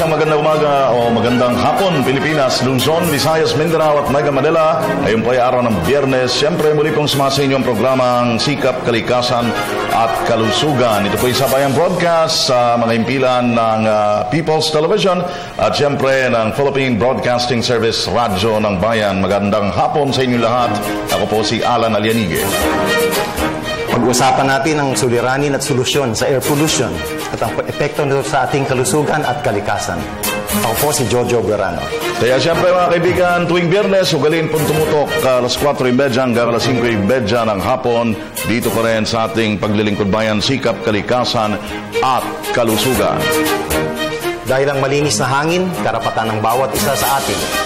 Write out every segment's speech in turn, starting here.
magandang umaga o magandang hapon, Pilipinas, Luzon, Visayas, Mindanao at Mega Manila. Ngayon po ay araw ng Biyernes. Siyempre muli pong sumasa inyong programang Sikap, Kalikasan at Kalusugan. Ito po ay sabayang broadcast sa mga impilan ng People's Television at siyempre ng Philippine Broadcasting Service Radyo ng Bayan. Magandang hapon sa inyo lahat. Ako po si Alan Alianige. Pag-usapan natin ang suliranin at solusyon sa air pollution at ang epekto nito sa ating kalusugan at kalikasan. Ako po si Jojo Guerrano. Kaya siyempre mga kaibigan, tuwing Biyernes, ugalin pong tumutok alas 4:30 hanggang alas 5:30 ng hapon. Dito pa rin sa ating paglilingkod bayan, Sikap, Kalikasan at Kalusugan. Dahil ang malinis na hangin, karapatan ng bawat isa sa atin.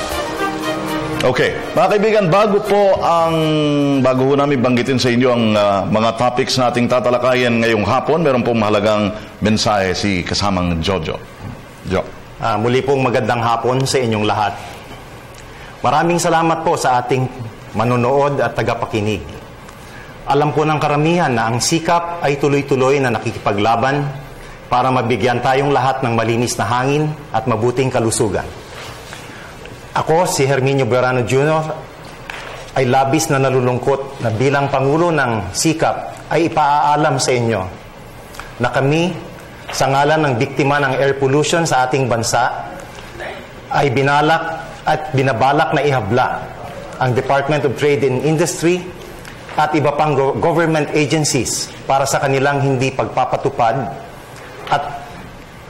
Okay. Mga kaibigan, bago ho namin banggitin sa inyo ang mga topics nating tatalakayin ngayong hapon, meron pong mahalagang mensahe si kasamang Jojo. Jo. Muli pong magandang hapon sa inyong lahat. Maraming salamat po sa ating manonood at tagapakinig. Alam po ng karamihan na ang Sikap ay tuloy-tuloy na nakikipaglaban para mabigyan tayong lahat ng malinis na hangin at mabuting kalusugan. Ako, si Herminio Guerrano Jr., ay labis na nalulungkot na bilang Pangulo ng Sikap ay ipaaalam sa inyo na kami, sa ngalan ng biktima ng air pollution sa ating bansa, ay binabalak na ihabla ang Department of Trade and Industry at iba pang government agencies para sa kanilang hindi pagpapatupad at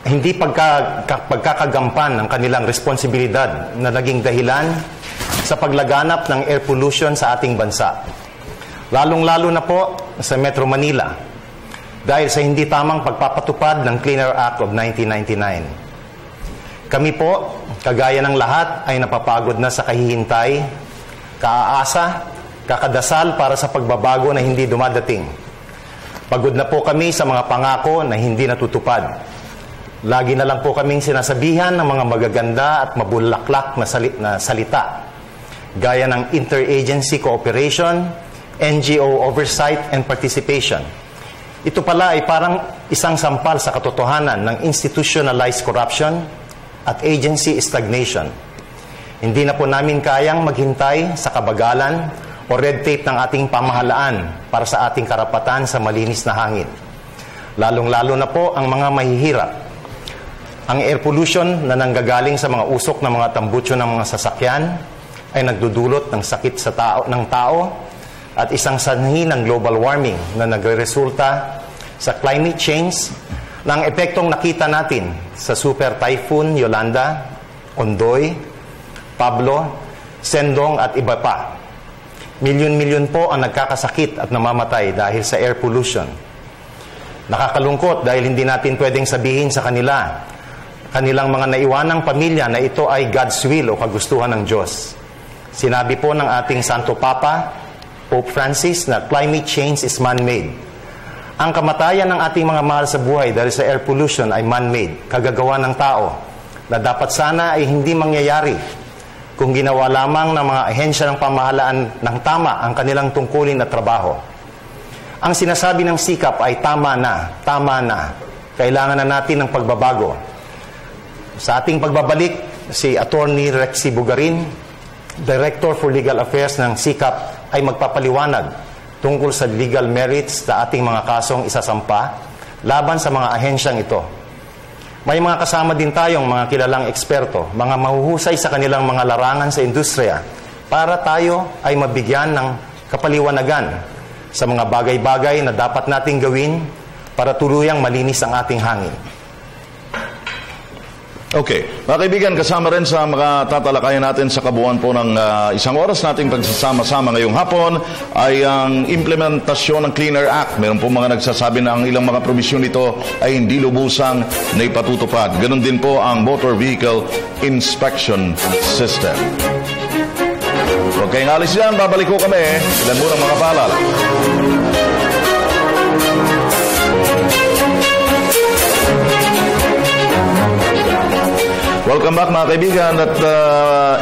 hindi pagkakagampan ng kanilang responsibilidad na naging dahilan sa paglaganap ng air pollution sa ating bansa. Lalong-lalo na po sa Metro Manila dahil sa hindi tamang pagpapatupad ng Cleaner Act of 1999. Kami po, kagaya ng lahat, ay napapagod na sa kahihintay, kaaasa, kakadasal para sa pagbabago na hindi dumadating. Pagod na po kami sa mga pangako na hindi natutupad. Lagi na lang po kaming sinasabihan ng mga magaganda at mabulaklak na salita, gaya ng interagency cooperation, NGO oversight and participation. Ito pala ay parang isang sampal sa katotohanan ng institutionalized corruption at agency stagnation. Hindi na po namin kayang maghintay sa kabagalan o red tape ng ating pamahalaan para sa ating karapatan sa malinis na hangin. Lalong-lalo na po ang mga mahihirap. Ang air pollution na nanggagaling sa mga usok ng mga tambutso ng mga sasakyan ay nagdudulot ng sakit sa ng tao at isang sanhi ng global warming na nagresulta sa climate change na ang epektong nakita natin sa Super Typhoon Yolanda, Ondoy, Pablo, Sendong at iba pa. Milyon-milyon po ang nagkakasakit at namamatay dahil sa air pollution. Nakakalungkot dahil hindi natin pwedeng sabihin sa kanilang mga naiwanang pamilya na ito ay God's will o kagustuhan ng Diyos. Sinabi po ng ating Santo Papa, Pope Francis, na climate change is man-made. Ang kamatayan ng ating mga mahal sa buhay dahil sa air pollution ay man-made, kagagawa ng tao, na dapat sana ay hindi mangyayari kung ginawa lamang ng mga ahensya ng pamahalaan ng tama ang kanilang tungkulin at trabaho. Ang sinasabi ng Sikap ay tama na. Kailangan na natin ng pagbabago. Sa ating pagbabalik, si Attorney Rexy Bugarin, Director for Legal Affairs ng Sikap, ay magpapaliwanag tungkol sa legal merits sa ating mga kasong isasampa laban sa mga ahensyang ito. May mga kasama din tayong mga kilalang eksperto, mga mahuhusay sa kanilang mga larangan sa industriya para tayo ay mabigyan ng kapaliwanagan sa mga bagay-bagay na dapat nating gawin para tuluyang malinis ang ating hangin. Okay. Mga kaibigan, kasama rin sa mga tatalakayan natin sa kabuuan po ng isang oras nating pagsasama-sama ngayong hapon ay ang implementasyon ng Cleaner Act. Meron po mga nagsasabi na ang ilang mga probisyon nito ay hindi lubusang na ipatutupad. Ganon din po ang Motor Vehicle Inspection System. Okay, alis yan. Babalik ko kami. Ilan mo ng mga paalala. Welcome back mga kaibigan at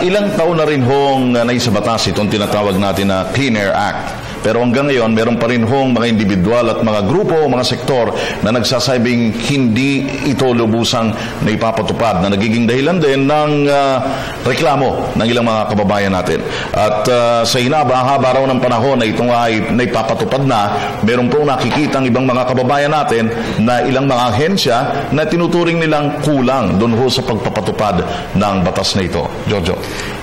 ilang taon na rin hong naisabatas itong tinatawag natin na Clean Air Act. Pero hanggang ngayon, meron pa rin hong mga individual at mga grupo, mga sektor na nagsasabing hindi ito lubusang na ipapatupad, na nagiging dahilan din ng reklamo ng ilang mga kababayan natin. At sa hinaba-haba raw ng panahon na ito ay naipapatupad na, meron po nakikita ang ibang mga kababayan natin na ilang mga ahensya na tinuturing nilang kulang doon ho sa pagpapatupad ng batas na ito. Jojo.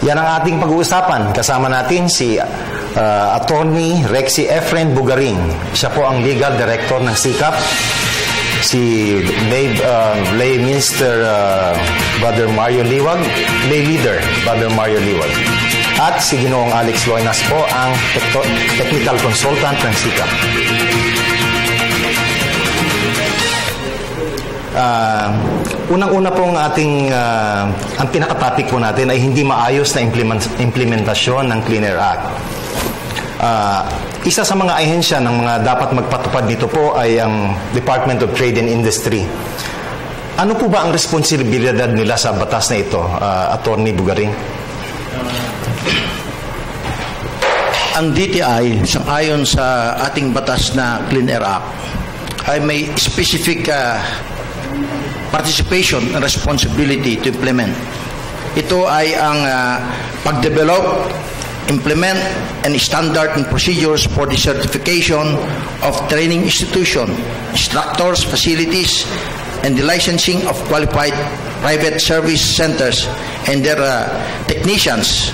Yan ang ating pag-uusapan. Kasama natin si Attorney Rexy Efren Bugaring. Siya po ang Legal Director ng SICAP. Si Lay Minister Brother Mario Liwag, Lay Leader Brother Mario Liwag. At si Ginoong Alex Loinas po ang Technical Consultant ng SICAP. Unang-una pong ang pinaka-topic po natin ay hindi maayos na implementasyon ng Clean Air Act. Isa sa mga ahensya ng mga dapat magpatupad dito po ay ang Department of Trade and Industry. Ano po ba ang responsibilidad nila sa batas na ito, Attorney Bugaring? Ang DTI, ayon sa ating batas na Clean Air Act, ay may specific participation and responsibility to implement. Ito ay ang pag-develop, implement, and standard and procedures for the certification of training institution, instructors, facilities, and the licensing of qualified private service centers and their technicians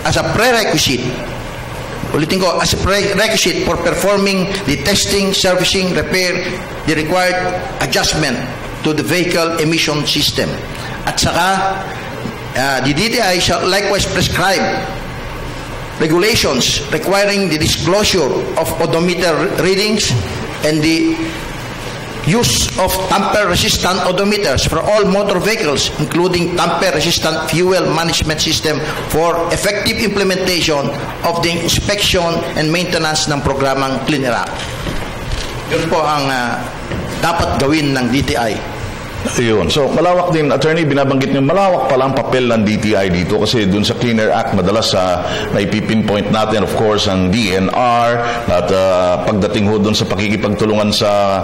as a prerequisite. Ulitin ko, as a prerequisite for performing the testing, servicing, repair, the required adjustment to the vehicle emission system. At saka, the DTI shall likewise prescribe regulations requiring the disclosure of odometer readings and the use of tamper-resistant odometers for all motor vehicles, including tamper-resistant fuel management system for effective implementation of the inspection and maintenance ng programang Clean Air Act. Yun po ang dapat gawin ng DTI. Ayun. So, malawak din, Attorney, binabanggit niyo, malawak pala ang papel ng DTI dito kasi dun sa Clean Air Act, madalas naipipinpoint natin, of course, ang DNR at pagdating ho dun sa pakikipagtulungan sa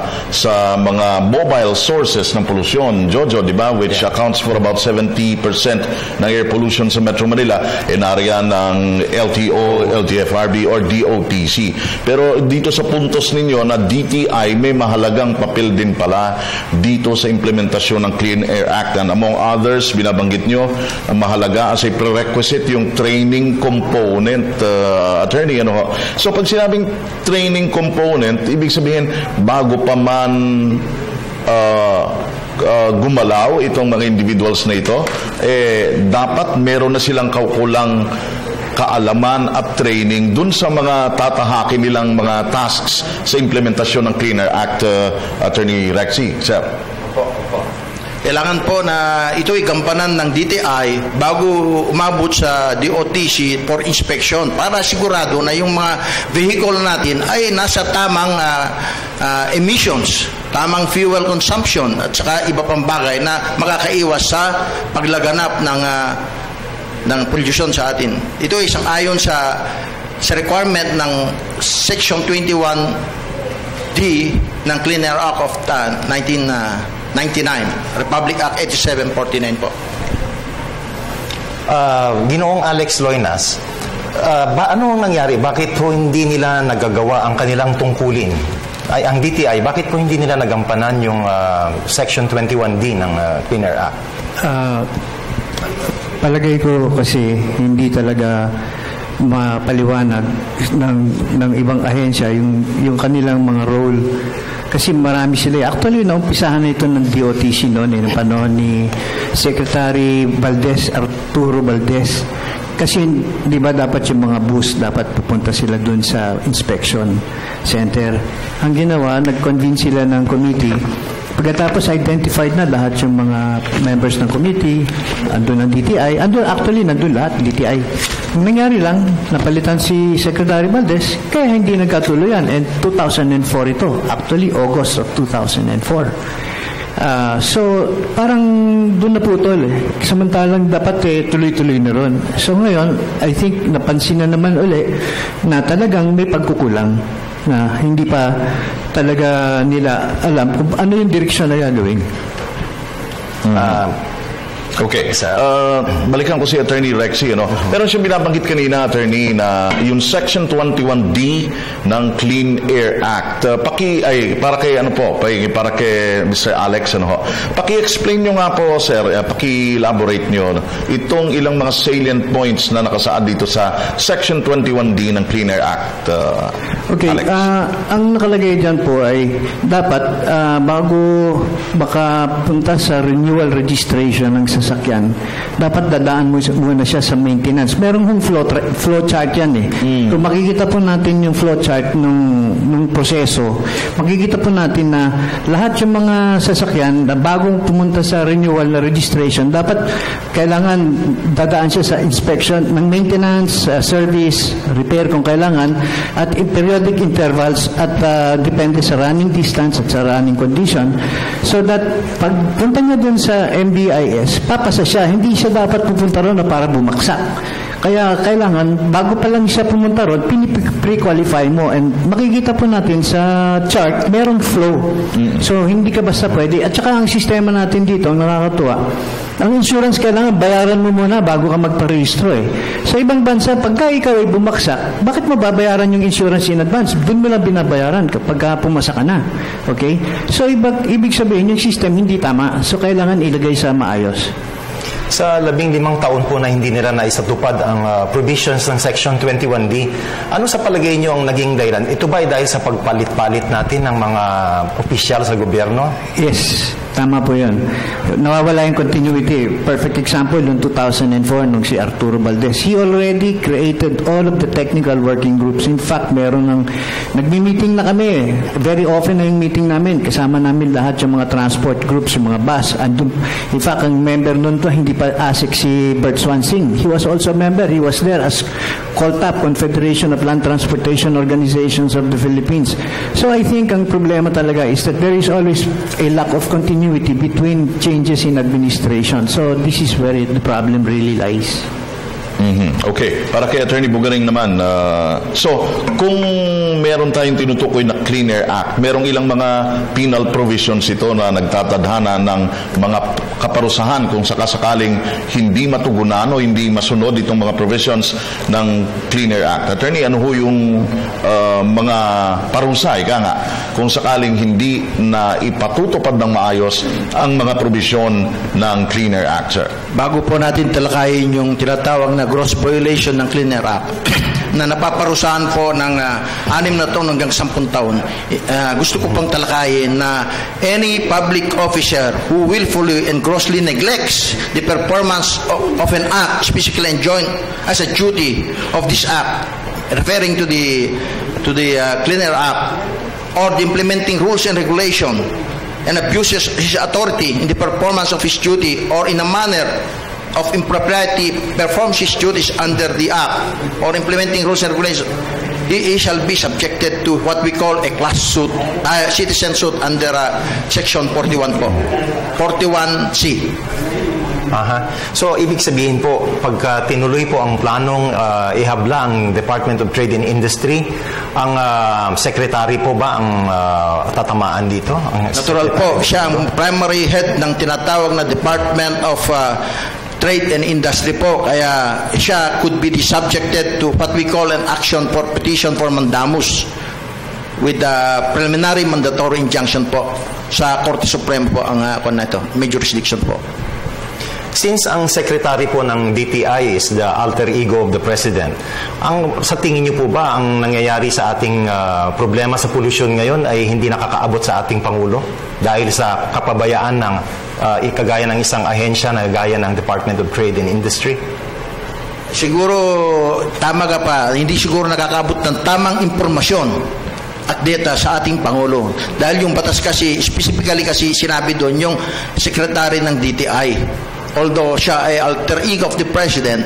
mga mobile sources ng polusyon, Jojo, di ba, which accounts for about 70% ng air pollution sa Metro Manila, nariyan ng LTO, LTFRB, or DOTC. Pero dito sa puntos ninyo na DTI, may mahalagang papel din pala dito sa implementasyon ng Clean Air Act, and among others, binabanggit nyo, ang mahalaga as a prerequisite yung training component, Attorney. So pag sinabing training component, ibig sabihin bago pa man gumalaw itong mga individuals na ito, dapat meron na silang kaukulang kaalaman at training dun sa mga tatahakin nilang mga tasks sa implementasyon ng Clean Air Act, Attorney Rexy. Sir. Kailangan po na ito'y gampanan ng DTI bago umabot sa DOTC for inspection para sigurado na yung mga vehicle natin ay nasa tamang emissions, tamang fuel consumption at saka iba pang bagay na makakaiwas sa paglaganap ng pollution sa atin. Ito ay ayon sa requirement ng Section 21D ng Clean Air Act of 1999, Republic Act 8749 po. Ginoong Alex Loinas, ano ang nangyari? Bakit po hindi nila nagagawa ang kanilang tungkulin? Ang DTI, bakit po hindi nila nagampanan yung Section 21D ng Clean Air Act? Palagay ko kasi hindi talaga mapaliwanag ng ibang ahensya yung kanilang mga role. Kasi marami sila. Actually, naumpisahan na ito ng DOTC noon, ng panahon ni Secretary Arturo Valdez. Kasi, di ba, dapat yung mga bus, dapat pupunta sila dun sa inspection center. Ang ginawa, nag-convene sila ng committee. Pagkatapos identified na lahat yung mga members ng committee, andun ang DTI, nandun lahat, DTI. Ang nangyari lang, napalitan si Secretary Valdez, kaya hindi nagkatuloy yan. And 2004 ito, actually August of 2004. So, parang doon naputol Samantalang dapat tuloy-tuloy na ron. So ngayon, I think napansin na naman uli na talagang may pagkukulang na hindi pa talaga nila alam kung ano yung direksyon na gagawin. Okay. Balikan ko si Attorney Rexy. Pero siyang binabanggit kanina, Attorney, na yung Section 21D ng Clean Air Act. Para kay Mr. Alex, paki-explain nyo nga po, sir, paki-elaborate nyo itong ilang mga salient points na nakasaad dito sa Section 21D ng Clean Air Act. Okay. Alex. Ang nakalagay dyan po ay dapat bago makapunta sa renewal registration ng sasakyan, dapat dadaan mo muna siya sa maintenance. Meron hong flow chart yan Kung makikita po natin yung flow chart nung proseso, makikita po natin na lahat yung mga sasakyan na bagong pumunta sa renewal na registration, dapat kailangan dadaan siya sa inspection ng maintenance, service, repair kung kailangan, at periodic intervals at depende sa running distance at sa running condition, so that pag punta niya dun sa MBIS, papasa siya. Hindi siya dapat pupunta ron na para bumaksak. Kaya kailangan, bago pa lang siya pumunta ron, pre-qualify mo. And makikita po natin sa chart, merong flow. So, hindi ka basta pwede. At saka ang sistema natin dito, nakakatuwa, ang insurance kailangan bayaran mo muna bago ka magparehistro Sa ibang bansa, pagka ikaw ay bumaksak, bakit mo babayaran yung insurance in advance? Doon mo lang binabayaran kapag pumasa ka na. Okay? So, ibig sabihin, yung system hindi tama. So, kailangan ilagay sa maayos. Sa 15 taon po na hindi nila naisatupad ang provisions ng Section 21D, ano sa palagay niyo ang naging dahilan? Ito ba ay dahil sa pagpalit-palit natin ng mga opisyal sa gobyerno? Yes, tama po yun. Nawawala yung continuity. Perfect example, noong 2004, nung si Arturo Valdez, he already created all of the technical working groups. In fact, nagmi-meeting na kami. Very often na yung meeting namin. Kasama namin lahat yung mga transport groups, yung mga bus. In fact, ang member nun to, hindi pa ASIC si Bert Swansing. He was also a member. He was there as COLTAP, Confederation of Land Transportation Organizations of the Philippines. So I think ang problema talaga is that there is always a lack of continuity between changes in administration. So this is where the problem really lies. Okay. Para kay Attorney Bugaring naman, so, kung meron tayong tinutukoy na Clean Air Act, merong ilang mga penal provisions ito na nagtatadhana ng mga kaparusahan kung sakasakaling hindi matugunan o hindi masunod itong mga provisions ng Clean Air Act. Attorney, ano ho yung mga parusa, kung sakaling hindi na ipatutupad ng maayos ang mga provision ng Clean Air Act, sir? Bago po natin talakayin yung tinatawag na gross violation ng Clean Air Act na napaparusahan po ng 6 na taon hanggang 10 taon, gusto ko pang talakayin na any public officer who willfully and grossly neglects the performance of an act specifically enjoined as a duty of this act, referring to the Clean Air Act, or the implementing rules and regulation, and abuses his authority in the performance of his duty or in a manner of impropriety performs his duties under the Act or implementing rules and regulations, he shall be subjected to what we call a class suit, citizen suit under Section 41 po. 41C. So, ibig sabihin po, pagka tinuloy po ang planong ihabla ang Department of Trade and Industry, ang secretary po ba ang tatamaan dito? Natural po, siya ang primary head ng tinatawag na Department of Trade and Industry po, kaya siya could be subjected to what we call an action for petition for mandamus with the preliminary mandatory injunction po sa Korte Suprema po ang may jurisdiction po. Since ang secretary po ng DTI is the alter ego of the president, sa tingin niyo po ba ang nangyayari sa ating problema sa pollution ngayon ay hindi nakakaabot sa ating Pangulo dahil sa kapabayaan ng ikagaya ng isang ahensya na gaya ng Department of Trade and Industry? Siguro tama ka pa, hindi siguro nakakaabot ng tamang impormasyon at data sa ating Pangulo. Dahil yung batas kasi, specifically kasi sinabi doon yung secretary ng DTI. Although siya ay alter ego of the President,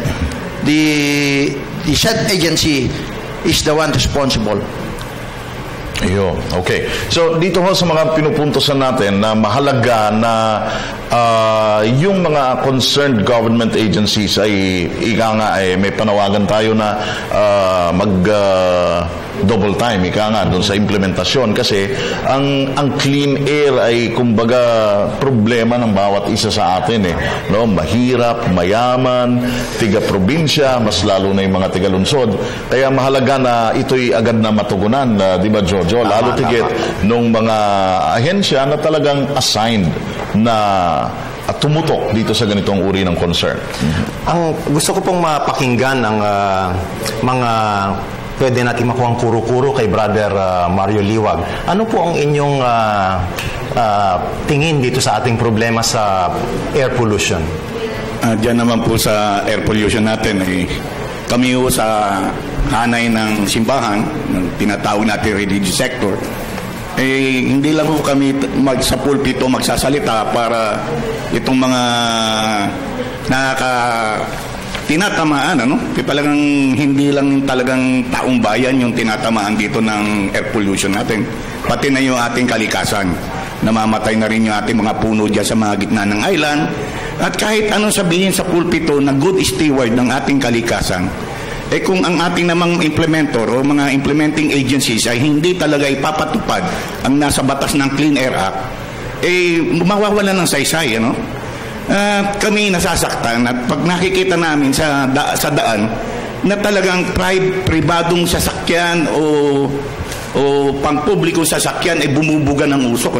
the said agency is the one responsible. Ayun. Okay. So, dito ho sa mga pinupuntosan natin na mahalaga na yung mga concerned government agencies ay may panawagan tayo na double time, doon sa implementasyon kasi ang clean air ay kumbaga problema ng bawat isa sa atin no? Mahirap, mayaman, tiga-probinsya, mas lalo na yung mga tiga-lungsod. Kaya mahalaga na ito'y agad na matugunan, di ba Jojo? Lalo tigit nung mga ahensya na talagang assigned na tumutok dito sa ganitong uri ng concern. Ang gusto ko pong mapakinggan ang mga pwede natin makuha ang kuro-kuro kay Brother Mario Liwag. Ano po ang inyong tingin dito sa ating problema sa air pollution? Diyan naman po sa air pollution natin, kami po sa hanay ng simbahan, tinatawag natin religious sector, hindi lang po kami sa pulpito magsasalita para itong mga tinatamaan, talagang hindi lang talagang taong bayan yung tinatamaan dito ng air pollution natin. Pati na yung ating kalikasan. Namamatay na rin yung ating mga puno dyan sa mga gitna ng island. At kahit anong sabihin sa pulpito na good steward ng ating kalikasan, kung ang ating namang implementor o mga implementing agencies ay hindi talaga ipapatupad ang nasa batas ng Clean Air Act, mawawala ng saysay, kami nasasaktan at pag nakikita namin sa daan na talagang pribadong sasakyan o pangpublikong sasakyan ay bumubuga ng usok,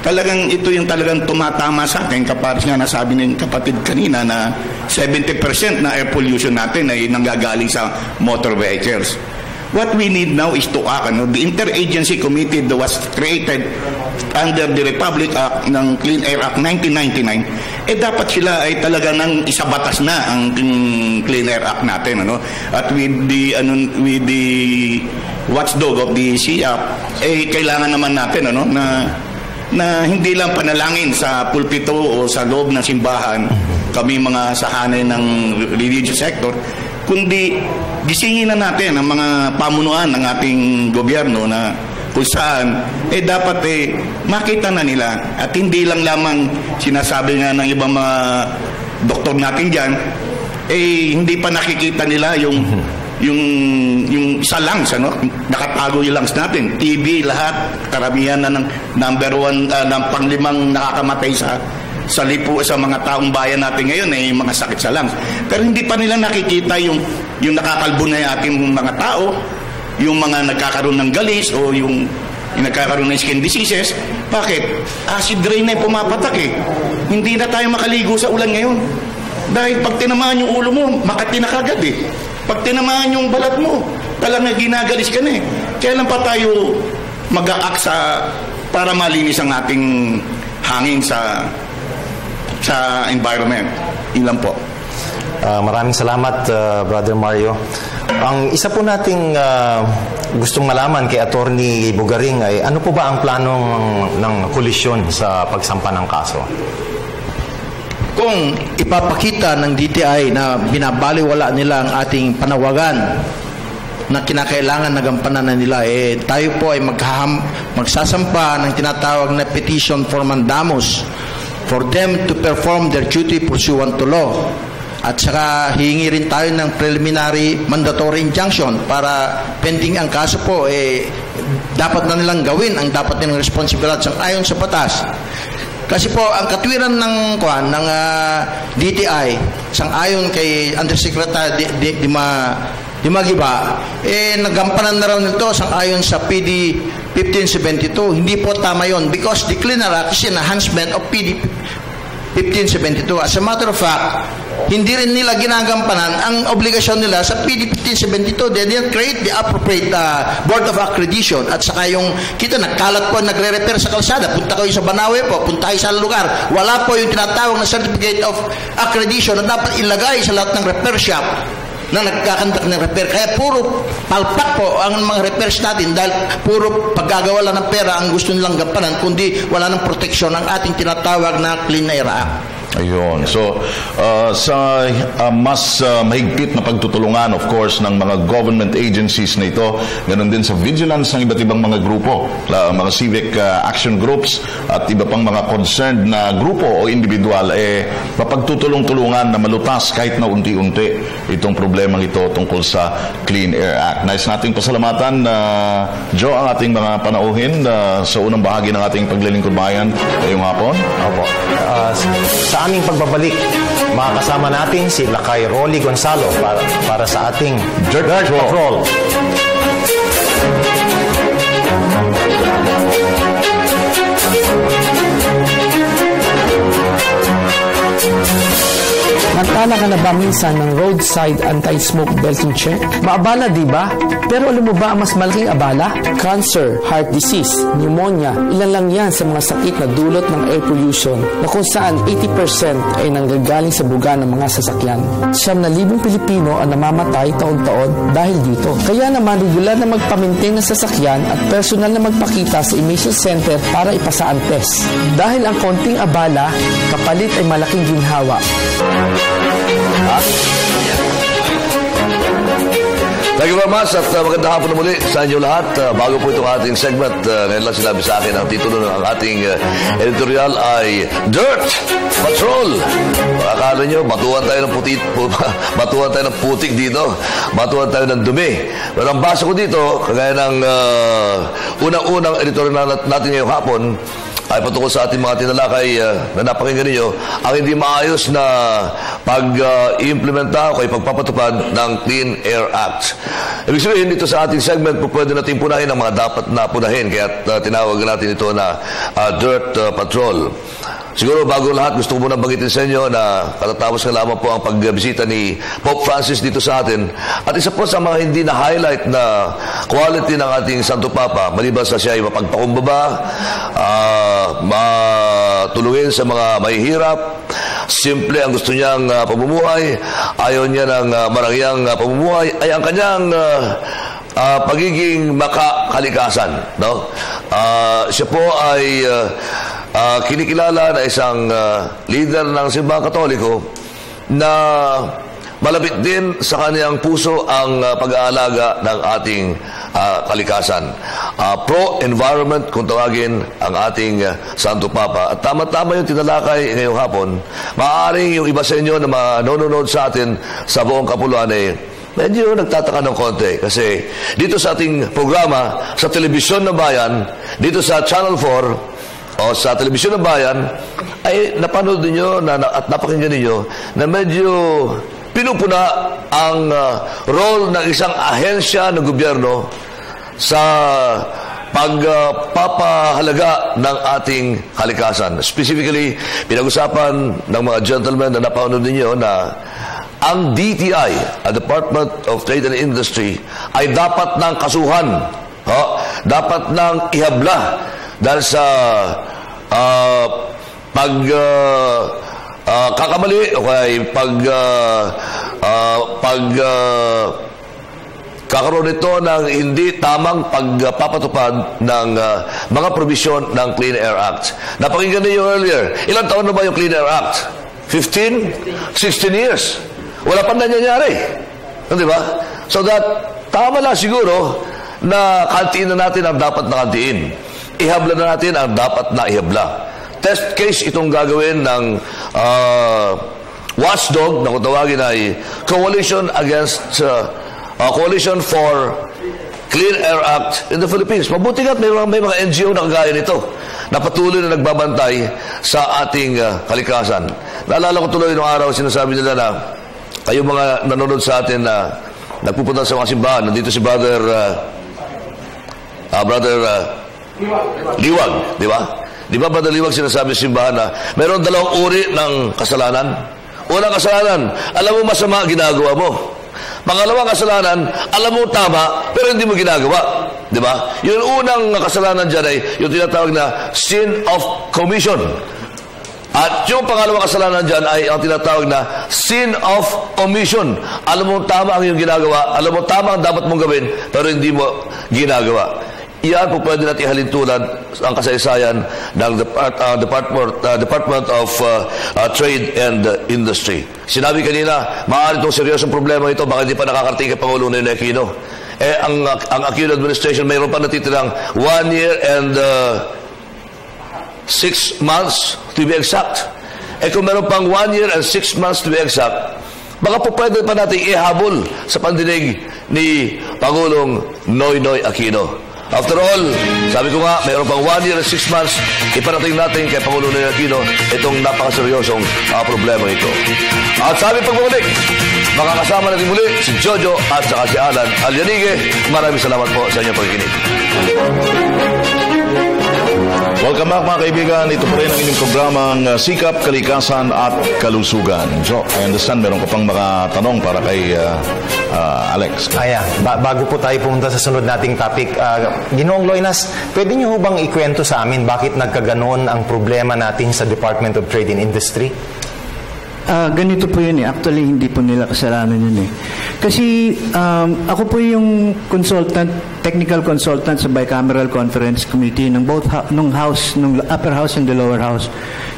talagang ito yung talagang tumatama sa akin, kapag nga nasabi ng kapatid kanina na 70% na air pollution natin ay nanggagaling sa motor vehicles. What we need now is to act. The Interagency Committee that was created under the Republic Act ng Clean Air Act 1999, dapat sila ay talaga nang isabatas na ang Clean Air Act natin. At with the watchdog of the CIAP, kailangan naman natin na hindi lang panalangin sa pulpito o sa loob ng simbahan, kami mga sahanay ng religious sector, kundi gisingin na natin ang mga pamunuan ng ating gobyerno na kung saan dapat makita na nila at hindi lang lamang sinasabi nga ng ibang mga doktor natin dyan, hindi pa nakikita nila yung sa lungs, nakatago yung lungs natin, TB, lahat, karamihan na ng number 1, ng panglimang nakakamatay sa mga taong bayan natin ngayon mga sakit sa lungs. Pero hindi pa nila nakikita yung nakakalbo na yung ating mga tao, yung mga nagkakaroon ng galis o yung nagkakaroon ng skin diseases. Bakit? Acid rain na pumapatak Hindi na tayo makaligo sa ulan ngayon. Dahil pag tinamaan yung ulo mo, Makati na kagad Pag tinamaan yung balat mo, talagang ginagalis ka na Kailan pa tayo mag-a-act para malinis ang ating hangin sa environment? Ilan po. Maraming salamat, Brother Mario. Ang isa po nating gustong malaman kay Attorney Bugaring ay ano po ba ang planong ng koalisyon sa pagsampa ng kaso? Kung ipapakita ng DTI na binabaliwala nila ang ating panawagan na kinakailangan na gampanan na nila, tayo po ay magsasampa ng tinatawag na petition for mandamus for them to perform their duty pursuant to law. At saka hihingi rin tayo ng preliminary mandatory injunction para pending ang kaso po, dapat na nilang gawin ang dapat nilang responsibilidad ayon sa batas. Kasi po ang katwiran ng DTI sang-ayon kay Undersecretary Di Magiba, nagampanan na raw nito sang-ayon sa PD 1572. Hindi po tama yon because the Clean Air Act is an enhancement of PD 1572. As a matter of fact, hindi rin nila ginagampanan ang obligasyon nila sa PD 1572. They didn't create the appropriate Board of Accreditation. At saka yung kita nagkalat po, nagre-repair sa kalsada. Punta kayo sa Banawe po, punta kayo sa lugar. Wala po yung tinatawag na Certificate of Accreditation na dapat ilagay sa lahat ng repair shop na nagkakandak ng repair. Kaya puro palpak po ang mga repairs natin dahil puro paggagawa lang ng pera ang gusto nilang gampanan, kundi wala ng proteksyon ang ating tinatawag na Clean Air Act. Ayun. So, sa mas mahigpit na pagtutulungan, of course, ng mga government agencies na ito, ganun din sa vigilance ng iba't ibang mga grupo, mga civic action groups, at iba pang mga concerned na grupo o individual, mapagtutulong-tulungan na malutas kahit na unti-unti itong problemang ito tungkol sa Clean Air Act. Nais nating pasalamatan, Joe, ang ating mga panauhin sa unang bahagi ng ating paglilingkod bayan ngayong hapon. Opo. Sa aming pagbabalik, makakasama natin si Lakay Rolly Gonzalo para sa ating Dirt Patrol. Nagtala ka na ba minsan ng roadside anti-smoke belting check? Maabala, di ba? Pero alam mo ba ang mas malaking abala? Cancer, heart disease, pneumonia, ilan lang yan sa mga sakit na dulot ng air pollution na kung saan 80% ay nanggagaling sa buga ng mga sasakyan. 9,000 Pilipino ang namamatay taon-taon dahil dito. Kaya naman regular na magpamintain ng sasakyan at personal na magpakita sa emission center para ipasa ang test. Dahil ang konting abala, kapalit ay malaking ginhawa. Thank you very much at magandang hapon na muli sa inyo lahat. Bago po itong ating segment, ngayon lang sinabi sa akin ang titulo ng ating editorial ay Dirt Patrol. Akala nyo, batuhan tayo ng putik dito, batuhan tayo ng dumi. Pero ang basa ko dito, kagaya ng unang editorial natin ngayong hapon, ay patungkol sa ating mga tinalakay na napakinggan ninyo, ang hindi maayos na pag-implementa o pagpapatupad ng Clean Air Act. Ibig sabihin, dito sa ating segment, pwede natin punahin ang mga dapat na punahin, kaya tinawag natin ito na Dirt Patrol. Siguro bago lahat, gusto ko muna banggitin sa inyo na katatapos na lamang po ang pagbisita ni Pope Francis dito sa atin. At isa po sa mga hindi na-highlight na quality ng ating Santo Papa, maliban sa siya ay mapagpakumbaba, matulungin sa mga mahihirap, simple ang gusto niyang pamumuhay, ayaw niya ng marangyang pamumuhay, ay ang kanyang pagiging makakalikasan. No? Siya po ay kinikilala na isang leader ng simbahang Katoliko na malapit din sa kaniyang puso ang pag-aalaga ng ating kalikasan. Pro-environment kung tawagin ang ating Santo Papa. At tama-tama yung tinalakay ngayong hapon. Maaaring yung iba sa inyo na manonood sa atin sa buong kapuluan medyo nagtataka ng konti. Kasi dito sa ating programa, sa Telebisyon ng Bayan, dito sa Channel 4, o sa Telebisyon ng Bayan, ay napanood ninyo at napakinggan ninyo na medyo pinupuna ang role ng isang ahensya ng gobyerno sa pagpapahalaga ng ating kalikasan. Specifically, pinag-usapan ng mga gentlemen na napanood ninyo na ang DTI, Department of Trade and Industry, ay dapat ng kasuhan, dapat ng ihabla dahil sa kakamali o kakaroon nito ng hindi tamang pagpapatupad ng mga provision ng Clean Air Act. Napakinggan niyo earlier, ilang taon na ba yung Clean Air Act? 15? 16 years. Wala pa nangyayari. Di ba? So that, tama lang siguro na kantiin na natin ang dapat na kantiin. Ihabla na natin ang dapat na ihabla. Test case itong gagawin ng watchdog na kung tawagin ay Coalition for Clean Air Act in the Philippines. Mabuti nga may mga NGO na kagaya nito na patuloy na nagbabantay sa ating kalikasan. Naalala ko tuloy noong araw, sinasabi nila na kayo mga nanonood sa atin na nagpupunta sa mga simbahan, nandito si Brother Liwag, di ba? Di ba, Brother Liwag, sinasabi sa simbahan na mayroon dalawang uri ng kasalanan? Unang kasalanan, alam mo masama ginagawa mo. Pangalawang kasalanan, alam mo tama, pero hindi mo ginagawa. Di ba? Yung unang kasalanan dyan ay yung tinatawag na sin of commission. At yung pangalawang kasalanan dyan ay ang tinatawag na sin of omission. Alam mo tama ang iyong ginagawa, alam mo tama ang dapat mong gawin, pero hindi mo ginagawa. Iyan po pwede natin halintulad ang kasaysayan ng Department of Trade and Industry. Sinabi kanina, maaari itong seryosong problema ito, baka hindi pa nakakarating kay Pangulo Noynoy Aquino. Ang Aquino administration mayroon pa natitirang 1 year and 6 months to be exact. Kung meron pang 1 year and 6 months to be exact, baka po pwede pa natin ihabol sa pandinig ni Pangulong Noynoy Aquino. After all, sabi ko nga, mayroon pang 1 year and 6 months, iparating natin kay Pangulong Noynoy Aquino itong napakaseryosong problema ito. At sabi pagbabalik, makakasama natin muli si Jojo at saka si Alan Alianige. Maraming salamat po sa inyong pagkikinig. Welcome back mga kaibigan. Ito po rin ang inyong programang Sikap, Kalikasan at Kalusugan. So, I understand meron ka pang mga tanong para kay Alex. Bago po tayo pumunta sa sunod nating topic, Ginoong Loinas, pwede niyo bang ikwento sa amin bakit nagkaganoon ang problema natin sa Department of Trade and Industry? Ganito po yun eh. Actually, hindi po nila kasalanan yun eh. Kasi ako po yung technical consultant sa Bicameral Conference Committee ng both nung upper house and the lower house.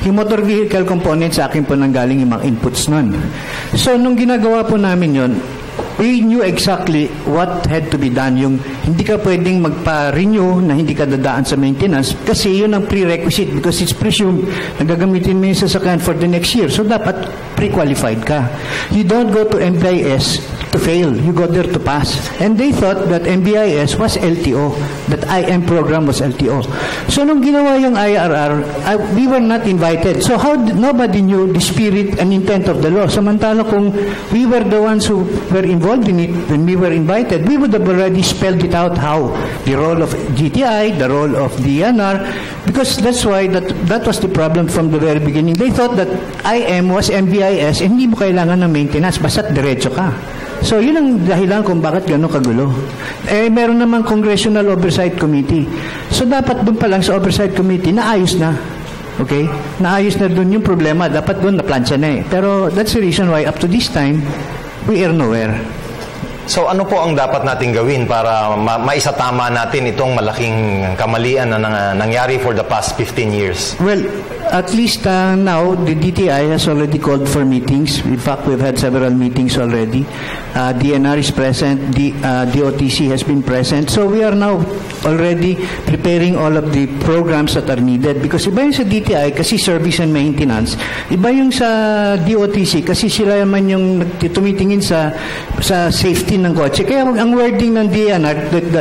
Yung motor vehicle component sa akin po nanggaling yung mga inputs nun. So, nung ginagawa po namin yun, we knew exactly what had to be done. Yung hindi ka pwedeng magpa-renew na hindi ka dadaan sa maintenance kasi yun ang prerequisite because it's presumed na gagamitin mo yung sasakyan for the next year. So, dapat pre-qualified ka. You don't go to MBIS to fail. You go there to pass. And they thought that MBIS was LTO. That IM program was LTO. So, nung ginawa yung IRR, we were not invited. So, nobody knew the spirit and intent of the law. Samantala kung we were the ones who were involved in it, when we were invited, we would have already spelled it out how the role of GTI, the role of DNR, because that's why that was the problem from the very beginning. They thought that IM was MBIS, and hindi mo kailangan ng maintenance, basta't diretso ka. So, yun ang dahilan kung bakit gano'ng kagulo. Meron naman Congressional Oversight Committee. So, dapat doon pa lang sa Oversight Committee, naayos na. Okay? Naayos na doon yung problema. Dapat doon naplansya na eh. Pero, that's the reason why up to this time, we are nowhere. So ano po ang dapat natin gawin para maisatama natin itong malaking kamalian na nangyari for the past 15 years? Well, at least now, the DTI has already called for meetings. In fact, we've had several meetings already. DNR is present. DOTC has been present. So we are now already preparing all of the programs that are needed. Because iba yung sa DTI kasi service and maintenance. Iba yung sa DOTC kasi sila naman yung tumitingin sa safety ng kotse. Kaya ang wording ng DNR,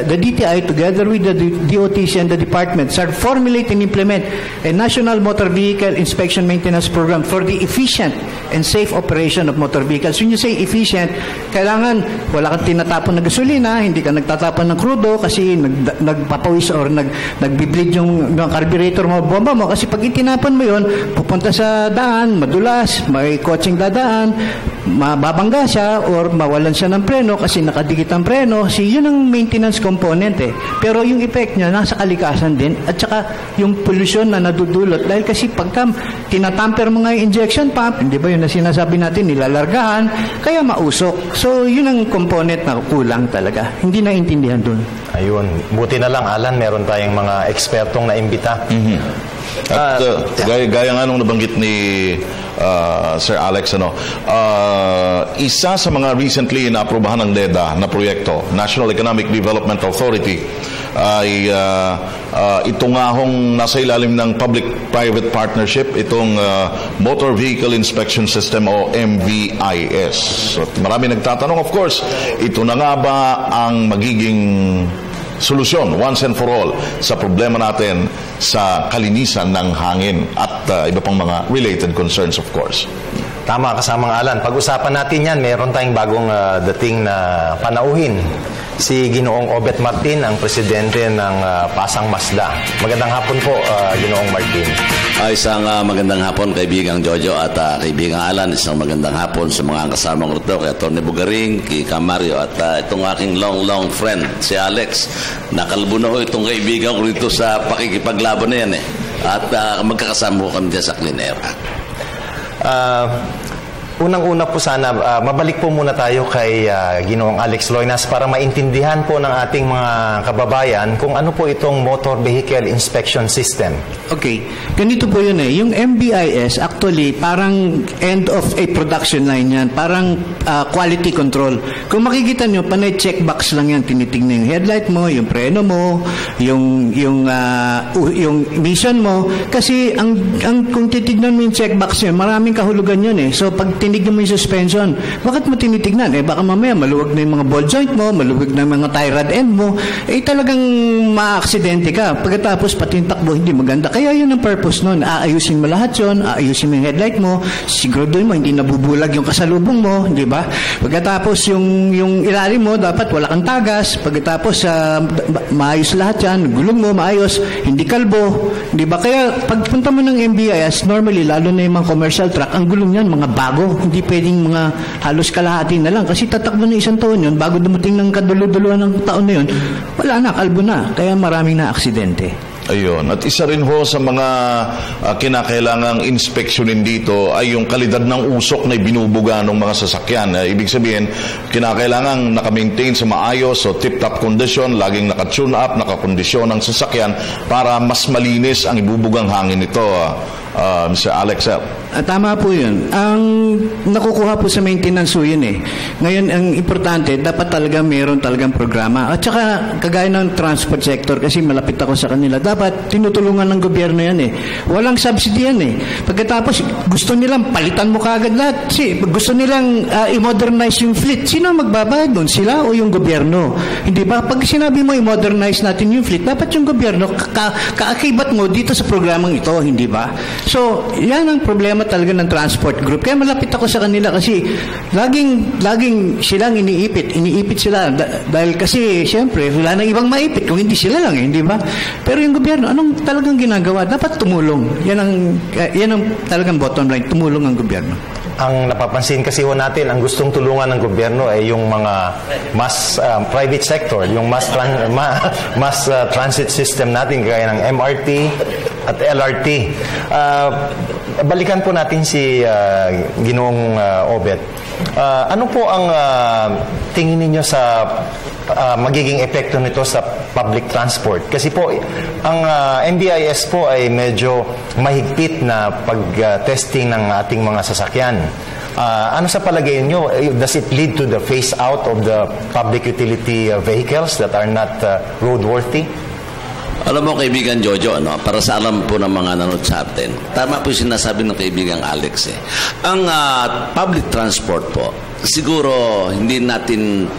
the DTI together with the DOTC and the departments are formulate and implement a national motor vehicle inspection maintenance program for the efficient and safe operation of motor vehicles. When you say efficient, kailangan wala kang tinatapon na gasolina, hindi ka nagtatapon ng crudo kasi nagpapawis or nagbibleed yung carburetor mo, bomba mo. Kasi pag itinapon mo yun, pupunta sa daan, madulas, may kotseng dadaan, mababangga siya or mawalan siya ng preno kasi nakadikit ang preno. Yun ang maintenance component eh. Pero yung effect niya nasa kalikasan din at saka yung pollution na nadudulot dahil kasi pagka tinatamper mo nga yung injection pump, hindi ba yun na sinasabi natin, nilalargahan, kaya mausok. So, yun ang component na kulang talaga. Hindi naintindihan dun. Ayun. Buti na lang, Alan, meron tayong mga ekspertong naimbita. Mm-hmm. At gaya nga nung nabanggit ni Sir Alex, isa sa mga recently na-aprobahan ng NEDA na proyekto, National Economic Development Authority, ay ito nga hong nasa ilalim ng public-private partnership, itong Motor Vehicle Inspection System o MVIS. So, marami nagtatanong, of course, ito na nga ba ang magiging solusyon once and for all sa problema natin sa kalinisan ng hangin at iba pang mga related concerns, of course. Tama, kasamang Alan. Pag-usapan natin yan, meron tayong bagong dating na panauhin. Si Ginoong Obet Martin, ang presidente ng Pasang Mazda. Magandang hapon po, Ginoong Martin. Isang magandang hapon, kaibigang Jojo at kaibigang Alan. Isang magandang hapon sa mga kasama ko rito, kay Atty. Bugaring, kay Camario, at itong aking long friend, si Alex. Nakalbo na ho itong kaibigan ko rito sa pakikipaglaban na yan eh. At magkakasama ko kami dyan sa Clean Air Act. Unang-una po sana, mabalik po muna tayo kay Ginoong Alex Loynas para maintindihan po ng ating mga kababayan kung ano po itong Motor Vehicle Inspection System. Okay. Ganito po yun eh. Yung MBIS, actually, parang end of a production line yan. Parang quality control. Kung makikita nyo, panay checkbox lang yan. Tinitignan yung headlight mo, yung preno mo, yung emission mo. Kasi kung titignan mo yung checkbox yun, maraming kahulugan yun eh. So, pag tinignan mo yung suspension, bakit mo tinitignan? Baka mamaya maluwag na yung mga ball joint mo, maluwag na yung mga tie rod end mo, talagang ma-aksidente ka. Pagkatapos, pati yung takbo, hindi maganda. Kaya yun ang purpose nun. Aayusin mo lahat yun, aayusin mo yung headlight mo, siguraduhin mo, hindi nabubulag yung kasalubong mo, di ba? Pagkatapos, yung ilalim mo, dapat wala kang tagas. Pagkatapos, maayos lahat yan, gulong mo, maayos, hindi kalbo, di ba? Kaya, pagpunta mo ng MBIS, normally, lalo na yung mga commercial truck, ang gulong yan, mga bago. Hindi pwedeng mga halos kalahati na lang. Kasi tatakbo na isang taon yun, bago dumating ng kadulu-duluan ng taon na yun, wala na, kalbo na. Kaya maraming na aksidente. Ayun. At isa rin ho sa mga kinakailangang inspeksyonin dito ay yung kalidad ng usok na binubuga ng mga sasakyan. Ibig sabihin, kinakailangang naka-maintain sa maayos o tip-top condition, laging naka-tune up, nakakondisyon ang sasakyan para mas malinis ang ibubugang hangin nito. Mr. Alex. Tama po yun. Ang nakukuha po sa maintenance po yun eh. Ngayon, ang importante, dapat talaga mayroon talagang programa. At saka, kagaya ng transport sector, kasi malapit ako sa kanila, dapat tinutulungan ng gobyerno yan eh. Walang subsidy yan eh. Pagkatapos, gusto nilang palitan mo kaagad lahat. Kasi gusto nilang i-modernize yung fleet. Sino magbabayad doon? Sila o yung gobyerno? Hindi ba? Pag sinabi mo i-modernize natin yung fleet, dapat yung gobyerno kaakibat mo dito sa programang ito, hindi ba? So, yan ang problema talaga ng transport group. Kaya malapit ako sa kanila kasi laging silang iniipit sila dahil kasi syempre wala nang ibang maipit kung hindi sila lang, hindi ba? Pero yung gobyerno, anong talagang ginagawa? Dapat tumulong. Yan ang talagang bottom line, tumulong ang gobyerno. Ang napapansin kasi ho natin, ang gustong tulungan ng gobyerno ay yung mga mass private sector, yung mass transit system natin gaya ng MRT at LRT. Balikan po natin si Ginoong Obet. Ano po ang tingin ninyo sa magiging epekto nito sa public transport? Kasi po, ang MBIS po ay medyo mahigpit na pag-testing ng ating mga sasakyan. Ano sa palagay nyo? Does it lead to the phase out of the public utility vehicles that are not roadworthy? Alam mo, kaibigan Jojo, para sa alam po ng mga nanood sa atin, tama po yung sinasabi ng kaibigan Alex. Ang public transport po, siguro hindi natin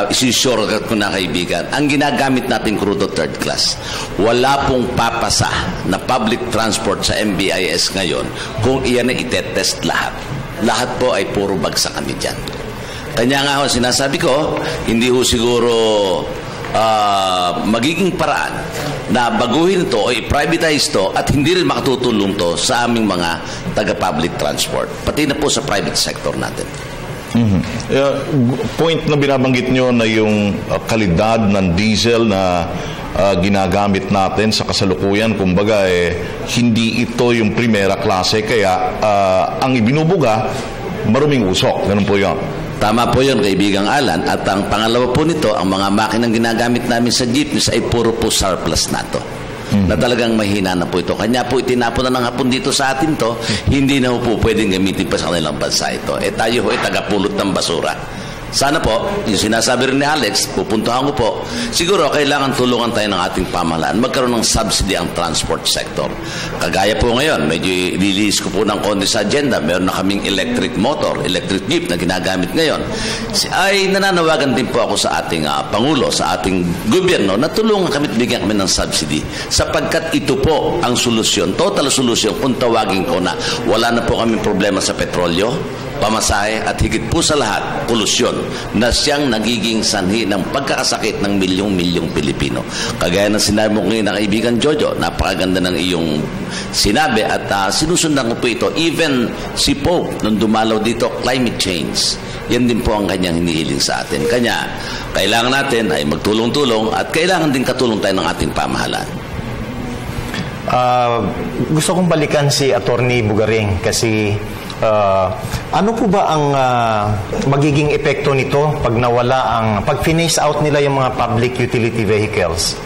isi-shortcut ko na kaibigan. Ang ginagamit natin crudo third class. Wala pong papasa na public transport sa MBIS ngayon kung iyan ay itetest lahat. Lahat po ay puro bagsak kami dyan. Kanya nga ho, sinasabi ko, hindi ho siguro magiging paraan na baguhin ito o i-privatize to at hindi rin makatutulong to sa aming mga taga-public transport. Pati na po sa private sector natin. Mm-hmm. Point na binabanggit nyo na yung kalidad ng diesel na ginagamit natin sa kasalukuyan, kumbaga hindi ito yung primera klase, kaya ang ibinubuga maruming usok. Ganun po yun. Tama po yun, kaibigang Alan. At ang pangalawa po nito, ang mga makinang ginagamit namin sa jeepneys ay puro po surplus na to. Na talagang mahina na po ito. Kanya po itinapon na ng hapon dito sa atin to, hindi na po pwedeng gamitin pa sa kanilang bansa ito. Tayo ho ay tagapulot ng basura. Sana po, yung sinasabi rin ni Alex, pupuntahan ko po, siguro kailangan tulungan tayo ng ating pamahalaan, magkaroon ng subsidy ang transport sector. Kagaya po ngayon, medyo release ko po ng konti sa agenda, meron na kaming electric motor, electric jeep na ginagamit ngayon. Ay nananawagan din po ako sa ating Pangulo, sa ating gobyerno, na tulungan kami at bigyan kami ng subsidy. Sapagkat ito po ang solusyon, total solusyon, kung tawagin ko na wala na po kaming problema sa petrolyo, pamasahe at higit po sa lahat, polusyon na siyang nagiging sanhi ng pagkakasakit ng milyong-milyong Pilipino. Kagaya ng sinabi mo ngayon na kaibigan Jojo, napakaganda ng iyong sinabi at sinusundan ko po ito. Even si Pope, nung dumalaw dito, climate change. Yan din po ang kanyang hinihiling sa atin. Kanya, kailangan natin ay magtulong-tulong at kailangan din katulong tayo ng ating pamahalaan. Gusto kong balikan si Attorney Bugaring kasi Ano po ba ang magiging epekto nito pag pag-phase out nila yung mga public utility vehicles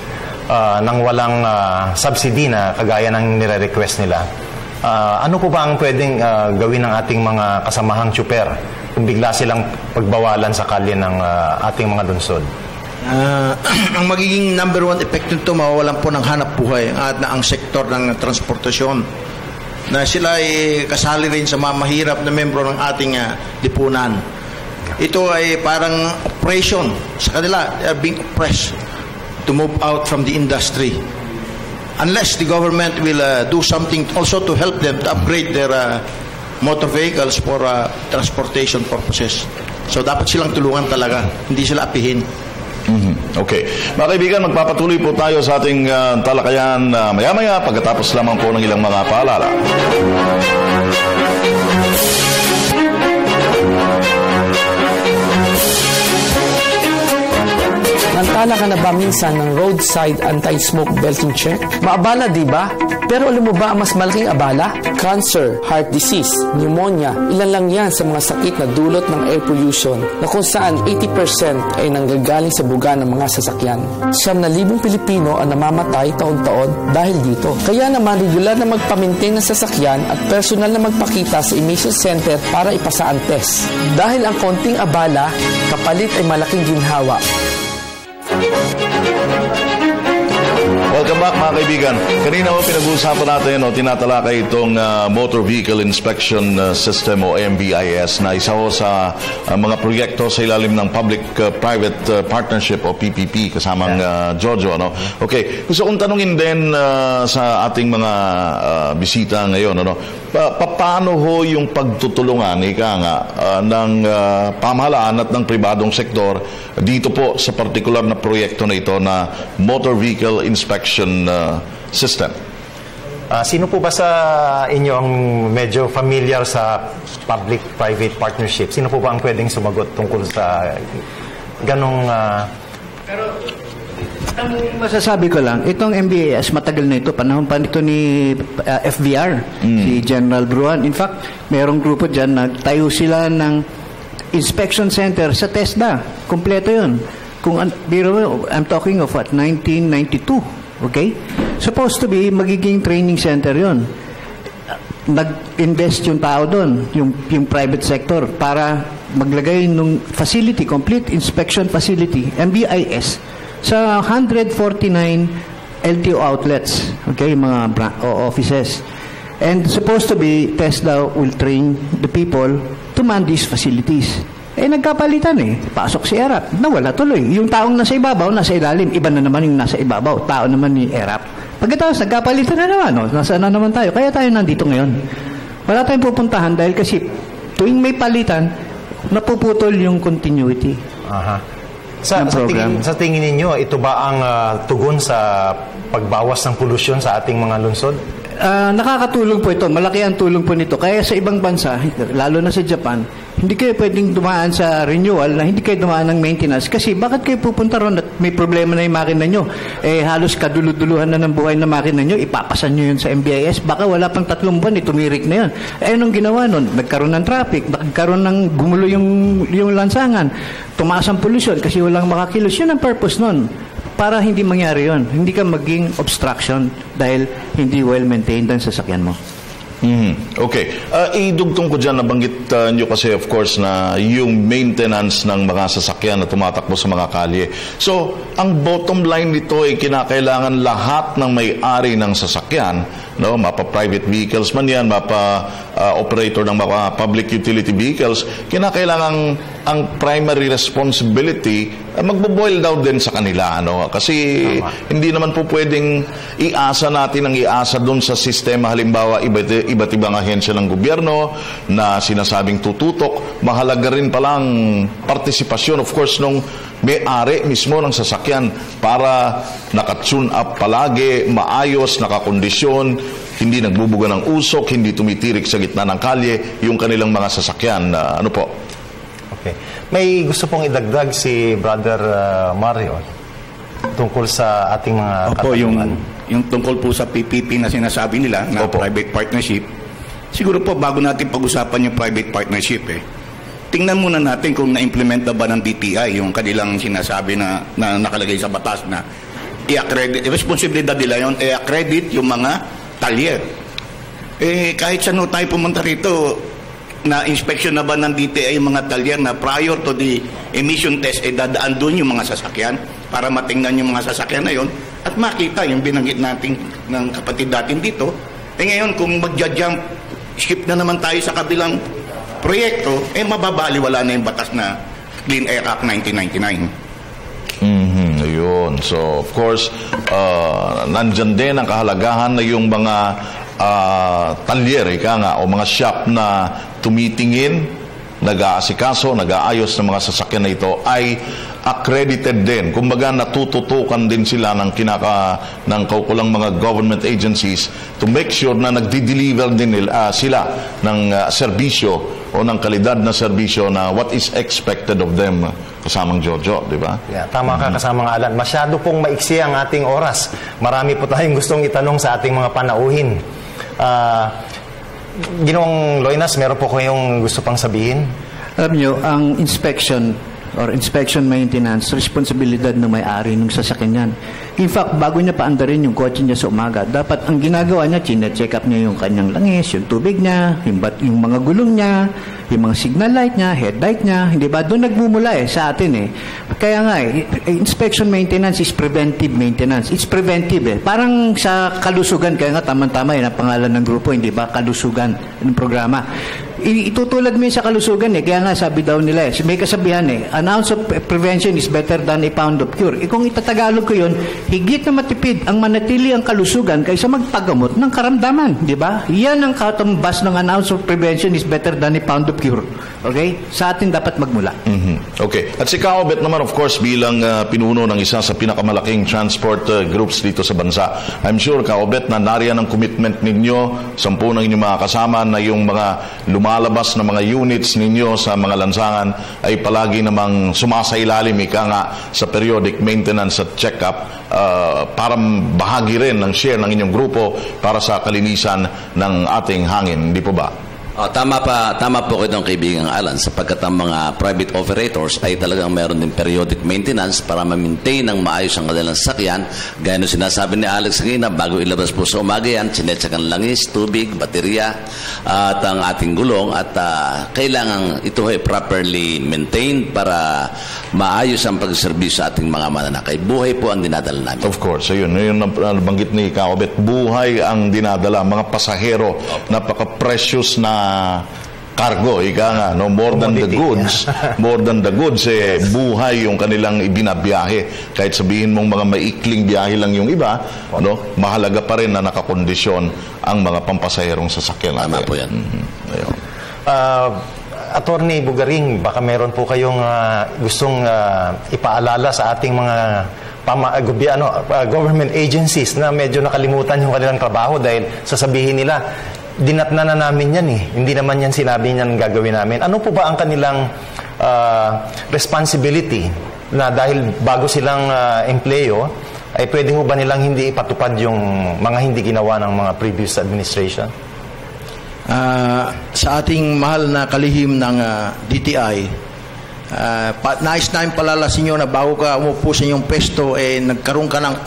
nang walang subsidy na kagaya ng nire-request nila? Ano po ba ang pwedeng gawin ng ating mga kasamahang tsuper kung bigla silang pagbawalan sa kalye ng ating mga lungsod? Ang magiging number one effect nito, mawawalan po ng hanap buhay at ang sektor ng transportasyon, na sila ay kasali rin sa mga mahirap na membro ng ating lipunan. Ito ay parang operation sa kanila. They are being oppressed to move out from the industry. Unless the government will do something also to help them to upgrade their motor vehicles for transportation purposes. So dapat silang tulungan talaga, hindi sila apihin. Okay. Mga kaibigan, magpapatuloy po tayo sa ating talakayan maya-maya pagkatapos lamang po ng ilang mga paalala. Nantala ka na ba minsan ng roadside anti-smoke belting check? Maabala, di ba? Pero alam mo ba ang mas malaking abala? Cancer, heart disease, pneumonia, ilan lang yan sa mga sakit na dulot ng air pollution na kung saan 80% ay nanggagaling sa buga ng mga sasakyan. 9,000 Pilipino ang namamatay taon-taon dahil dito. Kaya naman regular na magpa-maintain ng sasakyan at personal na magpakita sa emission center para ipasa ang test. Dahil ang konting abala, kapalit ay malaking ginhawa. Welcome back mga kaibigan. Kanina po pinag-uusapan natin tinatalakay itong Motor Vehicle Inspection System o MVIS na isa ho sa mga proyekto sa ilalim ng Public-Private Partnership o PPP kasamang Jojo. Okay, gusto kong tanungin din sa ating mga bisita ngayon. Paano ho yung pagtutulungan ng pamahalaan at ng pribadong sektor dito po sa partikular na proyekto na ito na Motor Vehicle Inspection System? Sino po ba sa inyo ang medyo familiar sa public-private partnership? Sino po ba ang pwedeng sumagot tungkol sa ganong... Ang masasabi ko lang, itong MVIS, matagal na ito. Panahon pa nito ni FVR, si General Bruan. In fact, mayroong grupo dyan, nagtayo sila ng inspection center sa TESDA. Kompleto yun. I'm talking of 1992. Okay? Supposed to be, magiging training center yun. Nag-invest yung tao doon, yung private sector, para maglagay ng facility, complete inspection facility, MVIS, sa 149 LTO outlets, okay, mga offices. And supposed to be, TESDA will train the people to man these facilities. Nagkapalitan Pasok si ERAP. Nawala tuloy. Yung taong nasa ibabaw, nasa ilalim. Iba na naman yung nasa ibabaw. Tao naman ni ERAP. Pagkatapos, nagkapalitan na naman. Nasaan na naman tayo? Kaya tayo nandito ngayon. Wala tayong pupuntahan dahil kasi tuwing may palitan, napuputol yung continuity. Sa tingin ninyo, ito ba ang tugon sa pagbawas ng polusyon sa ating mga lungsod? Nakakatulong po ito. Malaki ang tulong po nito. Kaya sa ibang bansa, lalo na sa Japan, hindi kayo pwedeng dumaan sa renewal na hindi kayo dumaan ng maintenance. Kasi bakit kayo pupunta ron at may problema na yung makina nyo? Halos kaduluduluhan na ng buhay na makina nyo, ipapasan nyo yun sa MVIS. Baka wala pang 3 buwan, tumirik na yun. Anong ginawa nun? Nagkaroon ng traffic, nagkaroon ng gumulo yung lansangan, tumaas ang pollution kasi walang makakilos. Yun ang purpose nun. Para hindi mangyari yon, hindi ka maging obstruction dahil hindi well-maintained ang sasakyan mo. Okay. Idugtong ko dyan, nabanggit nyo kasi of course na yung maintenance ng mga sasakyan na tumatakbo sa mga kalye. So, ang bottom line nito ay kinakailangan lahat ng may-ari ng sasakyan, mapa-private vehicles man yan, mapa-operator ng mga public utility vehicles, kinakailangan ang primary responsibility magbo-boil down din sa kanila. Kasi hindi naman po pwedeng iasa natin ang iasa doon sa sistema. Halimbawa, iba't ibang ahensya ng gobyerno na sinasabing tututok. Mahalaga rin palang partisipasyon, of course, nung may-ari mismo ng sasakyan para naka-tune up palagi, maayos, nakakondisyon, hindi nagbubuga ng usok, hindi tumitirik sa gitna ng kalye yung kanilang mga sasakyan. Ano po? Okay. May gusto pong idagdag si Brother Mario tungkol sa ating mga katanungan. Yung tungkol po sa PPP na sinasabi nila na private partnership, siguro po bago natin pag-usapan yung private partnership, tingnan muna natin kung na-implement na ba ng DTI yung kanilang sinasabi na nakalagay sa batas na i-accredit, responsibilidad nila yun, i-accredit yung mga talyer. Kahit saan tayo pumunta rito, na inspection na ba ng DTI yung mga talyer na prior to the emission test, dadaan doon yung mga sasakyan para matingnan yung mga sasakyan na yun at makita yung binanggit natin ng kapatid natin dito. Ngayon, kung magja-jump skip na naman tayo sa kabilang proyekto, mababaliwala na yung batas na Clean Air Act 1999. Ayun. So, of course, nandyan din ang kahalagahan na yung mga talyer, o mga shop na tumitingin, nag-aasikaso, nag-aayos ng mga sasakyan na ito ay accredited din. Kumbaga natututukan din sila ng kaukulang mga government agencies to make sure na nagdi-deliver din sila ng serbisyo o ng kalidad na serbisyo na what is expected of them, kasamang Jojo, di ba? Yeah, tama ka, kasamang Alan. Masyado pong maiksi ang ating oras. Marami po tayong gustong itanong sa ating mga panauhin. Ginoong Loinas, meron po kayong gusto pang sabihin? Alam nyo, ang inspection or inspection maintenance, responsibilidad ng may-ari ng sasakyan yan. In fact, bago niya paandarin yung kotse niya sa umaga, dapat ang ginagawa niya, chine-check up niya yung kanyang langis, yung tubig niya, yung mga gulong niya, yung mga signal light niya, headlight niya, hindi ba? Doon nagmumula sa atin Kaya nga inspection maintenance is preventive maintenance. It's preventive Parang sa kalusugan, kaya nga tama-tama ang pangalan ng grupo, hindi ba? Kalusugan ng programa. Itutulad mo sa kalusugan kaya nga sabi daw nila may kasabihan an ounce of prevention is better than a pound of cure. Kung itatagalog ko yun, higit na matipid ang manatili ang kalusugan kaysa magpagamot ng karamdaman, di ba? Yan ang katumbas ng an ounce of prevention is better than a pound of cure. Okay? Sa atin dapat magmula. Okay. At si Kaobet naman, of course, bilang pinuno ng isa sa pinakamalaking transport groups dito sa bansa, I'm sure, Kaobet, na nariyan ang commitment ninyo, 10 ng inyong mga kasama na yung mga lumalabas na mga units ninyo sa mga lansangan ay palagi namang sumasailalim nga sa periodic maintenance at check-up para bahagi rin ng share ng inyong grupo para sa kalinisan ng ating hangin. Hindi po ba? Tama po kayo ng kaibigang Alan, sapagkat ang mga private operators ay talagang meron din periodic maintenance para ma-maintain ng maayos ang kanilang sasakyan. Gaya nung sinasabi ni Alex ngayon, bago ilabas po sa umaga yan, chinecheck ang langis, tubig, baterya, at ang ating gulong, at kailangan ito ay properly maintained para maayos ang pagservisyo sa ating mga mananakay. Buhay po ang dinadala namin. Of course, ayun nabanggit ni Kaobet, buhay ang dinadala, mga pasahero, napaka-precious na cargo, more than the goods, buhay yung kanilang ibinabiyahe. Kahit sabihin mong mga maikling biyahe lang yung iba, mahalaga pa rin na nakakondisyon ang mga pampasaherong sasakyan. Tama po yan. Attorney Bugaring, baka meron po kayong gustong ipaalala sa ating mga government agencies na medyo nakalimutan yung kanilang trabaho dahil sasabihin nila, dinatna na namin yan Hindi naman yan sinabi niyan gagawin namin. Ano po ba ang kanilang responsibility na dahil bago silang empleyo, ay pwede ho ba nilang hindi ipatupad yung mga hindi ginawa ng mga previous administration? Sa ating mahal na kalihim ng DTI, nais namin palalasin nyo na bago ka umupo sa inyong pesto, nagkaroon ka ng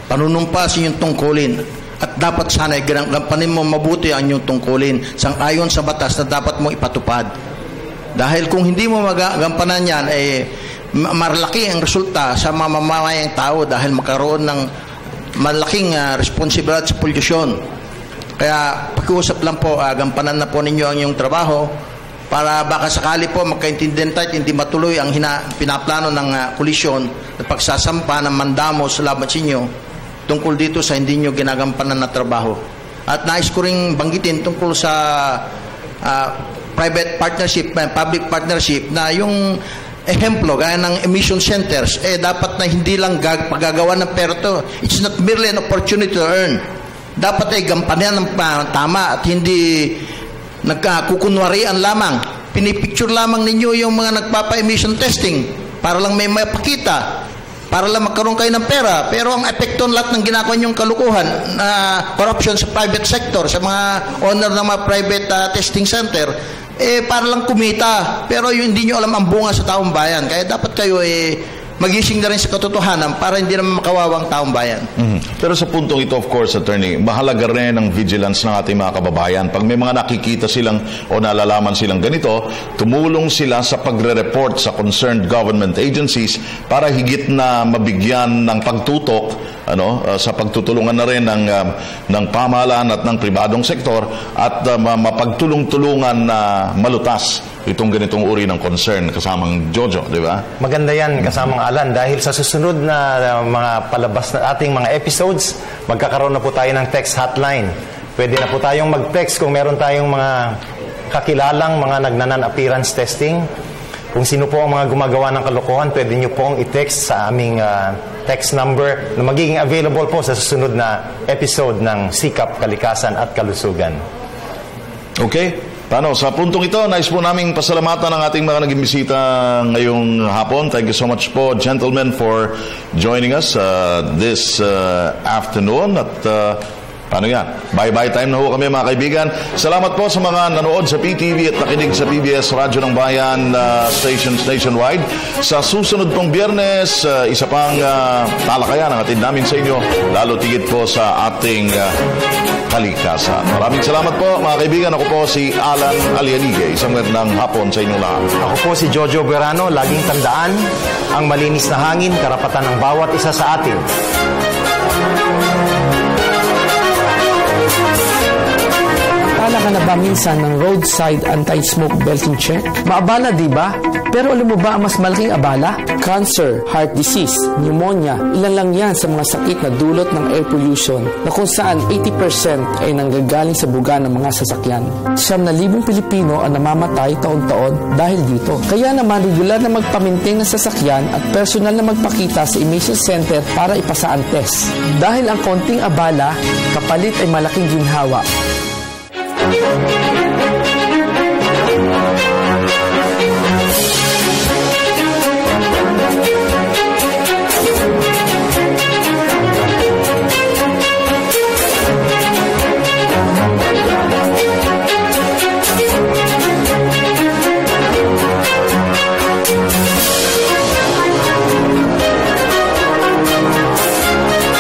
panunumpa sa inyong tungkulin. At dapat sana gampanin mo mabuti ang inyong tungkulin sang-ayon sa batas na dapat mo ipatupad. Dahil kung hindi mo magampanan yan, malaki ang resulta sa mamamayang tao dahil magkaroon ng malaking responsibilidad sa polusyon. Kaya pakiusap lang po, gampanan na po ninyo ang inyong trabaho para baka sakali po magkaintindihan tayo hindi matuloy ang pinaplano ng kolisyon at pagsasampa ng mandamos laban sa inyo tungkol dito sa hindi nyo ginagampanan na trabaho. At nais ko ring banggitin tungkol sa private partnership, public partnership, na yung ehemplo, gaya ng emission centers, dapat na hindi lang paggagawa ng pera to. It's not merely an opportunity to earn. Dapat gampanan ng tama at hindi nagkukunwarian lamang. Pinipicture lamang ninyo yung mga nagpapa-emission testing para lang may mapakita. para lang magkaroon kayo ng pera. Pero ang epekto ng lahat ng ginagawa niyong kalukuhan, corruption sa private sector, sa mga owner ng mga private testing center, para lang kumita. Pero hindi nyo alam ang bunga sa taong bayan. Kaya dapat kayo magising na rin sa katotohanan para hindi naman makawawang taong bayan. Pero sa puntong ito, of course, Attorney, mahalaga rin ang vigilance ng ating mga kababayan. Pag may mga nakikita silang o nalalaman silang ganito, tumulong sila sa pagre-report sa concerned government agencies para higit na mabigyan ng pagtutok sa pagtutulungan na rin ng pamahalaan at ng pribadong sektor at mapagtulong-tulungan na malutas itong ganitong uri ng concern kasamang Jojo, di ba? Maganda yan kasamang Alan dahil sa susunod na mga palabas na ating mga episodes, magkakaroon na po tayo ng text hotline. Pwede na po tayong mag-text kung meron tayong mga kakilalang mga nagnanan-appearance testing. Kung sino po ang mga gumagawa ng kalokohan, pwede nyo pong i-text sa aming text number na magiging available po sa susunod na episode ng Sikap, Kalikasan at Kalusugan. Okay. Paano? Sa puntong ito, nais po naming pasalamatan ang ating mga naging bisita ngayong hapon. Thank you so much po, gentlemen, for joining us this afternoon. At paano yan? Bye-bye time na ho kami, mga kaibigan. Salamat po sa mga nanood sa PTV at nakinig sa PBS Radyo ng Bayan stations nationwide. Sa susunod pong Biyernes, isa pang talakayan ang atid namin sa inyo, lalo tigit po sa ating kalikasan. Maraming salamat po, mga kaibigan. Ako po si Alan Alialige. Isang magandang hapon sa inyong lahat. Ako po si Jojo Guerrano. Laging tandaan, ang malinis na hangin, karapatan ng bawat isa sa atin. Nakakala ka na ba minsan ng roadside anti-smoke belting check? Maabala, di ba? Pero alam mo ba ang mas malaking abala? Cancer, heart disease, pneumonia, ilan lang yan sa mga sakit na dulot ng air pollution na kung saan 80% ay nanggagaling sa buga ng mga sasakyan. 9,000 Pilipino ang namamatay taon-taon dahil dito. Kaya naman regular na magpamintain ng sasakyan at personal na magpakita sa emission center para ipasa ang test. Dahil ang konting abala, kapalit ay malaking ginhawa.